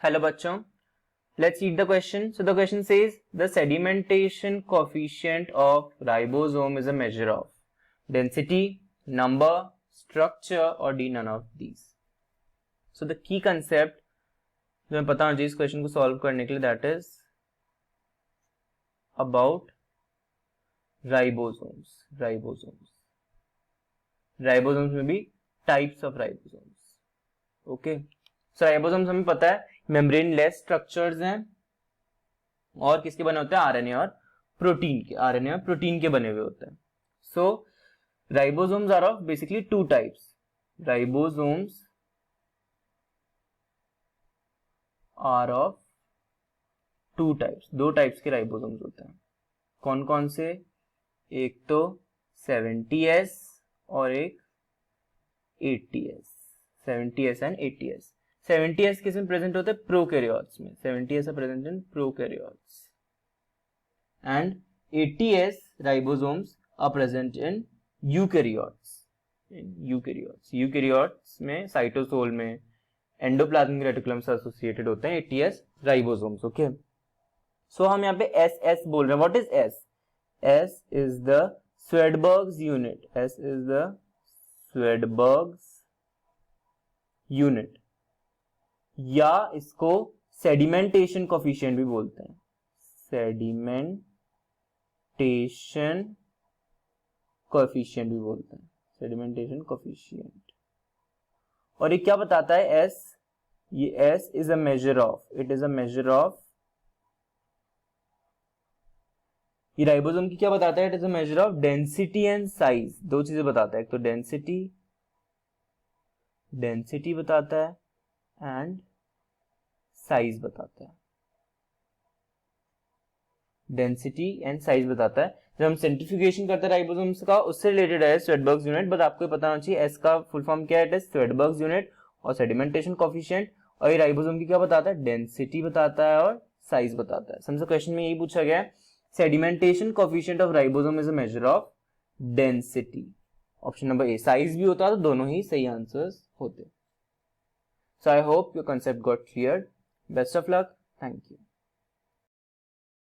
Hello बच्चों, let's read the question. So the question says the sedimentation coefficient of ribosome is a measure of density, number, structure or D none of these. So the key concept जो हमें पता होना चाहिए इस question को solve करने के लिए that is about ribosomes. Ribosomes में भी types of ribosomes. Okay. So ribosomes हमें पता है मेम्ब्रेन लेस स्ट्रक्चर्स हैं और किसके बने होते हैं आरएनए और प्रोटीन के बने हुए होते हैं. So ribosomes are of basically two types. Ribosomes are of two types. दो टाइप्स के राइबोसोम्स होते हैं. कौन कौन से? एक तो 70S और एक 80S. 70S and 80S. 70S किस में प्रेजेंट होते हैं? प्रोकैरियोट्स में. 70S are present in prokaryotes and 80S ribosomes are present in eukaryotes. Eukaryotes में साइटोसोल में एंडोप्लाज्मिक रेटिकुलम से एसोसिएटेड होते हैं 80S राइबोसोम्स. ओके, सो हम यहाँ पे SS बोल रहे हैं. What is S? S is the Swedberg's unit. S is the Swedberg's unit या इसको सेडिमेंटेशन कोफिशिएंट भी बोलते हैं. सेडिमेंटेशन कोफिशिएंट भी बोलते हैं. Sedimentation coefficient. और ये क्या बताता है? S, ये S is a measure of, it is a measure of, ये राइबोसोम की क्या बताता है? It is a measure of density and size. दो चीजें बताता है. एक तो डेंसिटी बताता है एंड साइज बताता है. डेंसिटी एंड साइज बताता है. जब हम सेंट्रीफ्यूगेशन करते हैं राइबोसोम्स का, उससे रिलेटेड है स्वेडबर्ग्स यूनिट. बट आपको पता होना चाहिए एस का फुल फॉर्म क्या है? इट इज स्वेडबर्ग्स यूनिट और सेडिमेंटेशन कोफिशिएंट. और ये राइबोसोम की क्या बताता है? डेंसिटी बताता है और साइज बताता है. समझो क्वेश्चन में यही पूछा गया है. Sedimentation coefficient of ribosome is a measure of density. Option number A. Size भी होता है तो दोनों ही सही आंसर्स होते. So I hope your concept got cleared. Best of luck. Thank you.